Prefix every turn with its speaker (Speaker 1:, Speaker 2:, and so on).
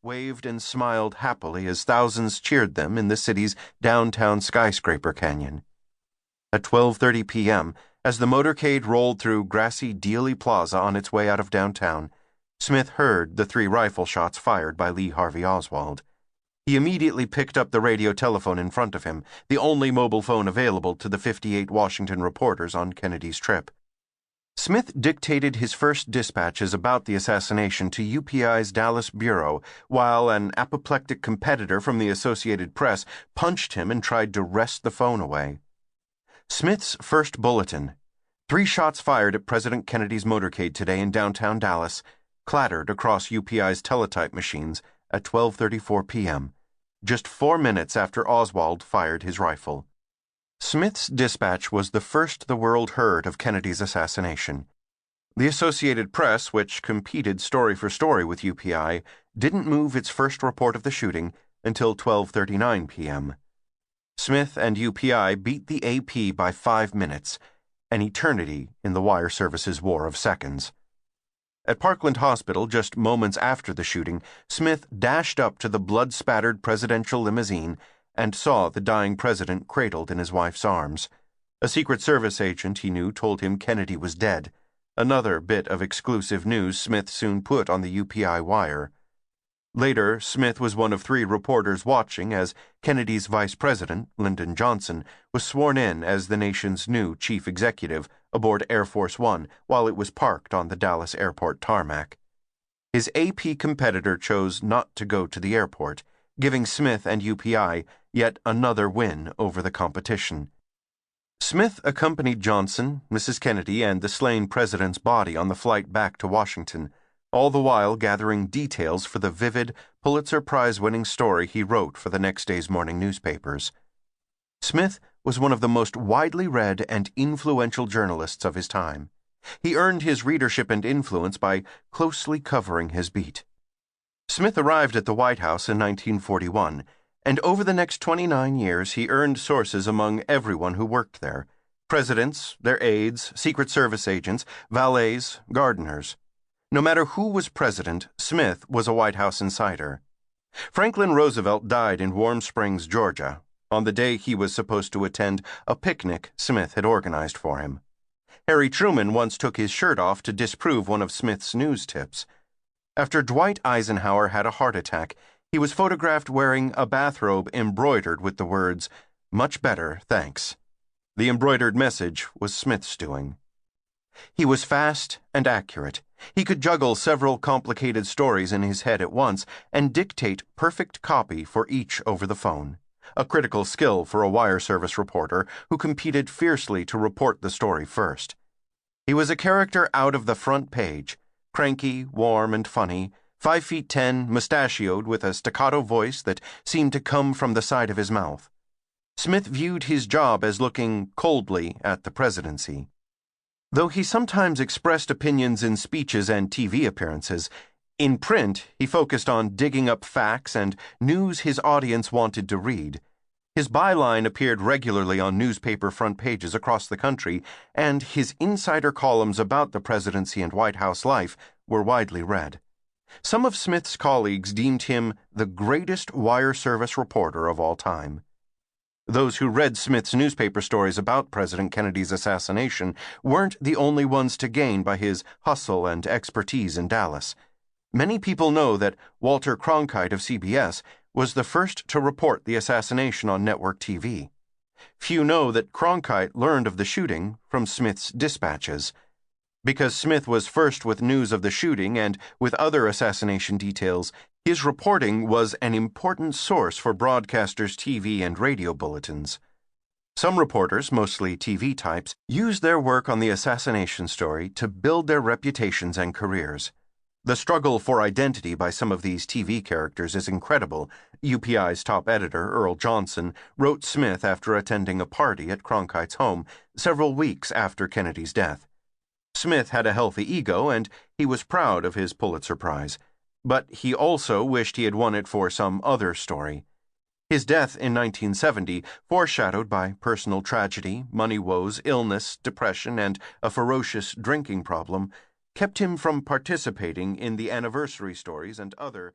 Speaker 1: waved and smiled happily as thousands cheered them in the city's downtown skyscraper canyon. At 12:30 p.m., as the motorcade rolled through grassy Dealey Plaza on its way out of downtown, Smith heard the 3 rifle shots fired by Lee Harvey Oswald. He immediately picked up the radio telephone in front of him, the only mobile phone available to the 58 Washington reporters on Kennedy's trip. Smith dictated his first dispatches about the assassination to UPI's Dallas bureau, while an apoplectic competitor from the Associated Press punched him and tried to wrest the phone away. Smith's first bulletin, 3 shots fired at President Kennedy's motorcade today in downtown Dallas, clattered across UPI's teletype machines at 12:34 p.m., just 4 minutes after Oswald fired his rifle. Smith's dispatch was the first the world heard of Kennedy's assassination. The Associated Press, which competed story for story with UPI, didn't move its first report of the shooting until 12:39 p.m. Smith and UPI beat the AP by 5 minutes, an eternity in the wire service's war of seconds. At Parkland Hospital, just moments after the shooting, Smith dashed up to the blood-spattered presidential limousine and saw the dying president cradled in his wife's arms. A Secret Service agent he knew told him Kennedy was dead. Another bit of exclusive news Smith soon put on the UPI wire. Later, Smith was one of 3 reporters watching as Kennedy's vice president, Lyndon Johnson, was sworn in as the nation's new chief executive aboard Air Force One while it was parked on the Dallas airport tarmac. His AP competitor chose not to go to the airport, giving Smith and UPI yet another win over the competition. Smith accompanied Johnson, Mrs. Kennedy, and the slain president's body on the flight back to Washington, all the while gathering details for the vivid Pulitzer Prize-winning story he wrote for the next day's morning newspapers. Smith was one of the most widely read and influential journalists of his time. He earned his readership and influence by closely covering his beat. Smith arrived at the White House in 1941, and over the next 29 years he earned sources among everyone who worked there: presidents, their aides, Secret Service agents, valets, gardeners. No matter who was president, Smith was a White House insider. Franklin Roosevelt died in Warm Springs, Georgia, on the day he was supposed to attend a picnic Smith had organized for him. Harry Truman once took his shirt off to disprove one of Smith's news tips. After Dwight Eisenhower had a heart attack, he was photographed wearing a bathrobe embroidered with the words, "Much better, thanks." The embroidered message was Smith's doing. He was fast and accurate. He could juggle several complicated stories in his head at once and dictate perfect copy for each over the phone, a critical skill for a wire service reporter who competed fiercely to report the story first. He was a character out of the front page, cranky, warm, and funny, 5'10", mustachioed with a staccato voice that seemed to come from the side of his mouth. Smith viewed his job as looking coldly at the presidency. Though he sometimes expressed opinions in speeches and TV appearances, in print he focused on digging up facts and news his audience wanted to read. His byline appeared regularly on newspaper front pages across the country, and his insider columns about the presidency and White House life were widely read. Some of Smith's colleagues deemed him the greatest wire service reporter of all time. Those who read Smith's newspaper stories about President Kennedy's assassination weren't the only ones to gain by his hustle and expertise in Dallas. Many people know that Walter Cronkite of CBS was the first to report the assassination on network TV. Few know that Cronkite learned of the shooting from Smith's dispatches. Because Smith was first with news of the shooting and with other assassination details, his reporting was an important source for broadcasters' TV and radio bulletins. Some reporters, mostly TV types, used their work on the assassination story to build their reputations and careers. The struggle for identity by some of these TV characters is incredible. UPI's top editor, Earl Johnson, wrote Smith after attending a party at Cronkite's home several weeks after Kennedy's death. Smith had a healthy ego, and he was proud of his Pulitzer Prize. But he also wished he had won it for some other story. His death in 1970, foreshadowed by personal tragedy, money woes, illness, depression, and a ferocious drinking problem, kept him from participating in the anniversary stories and other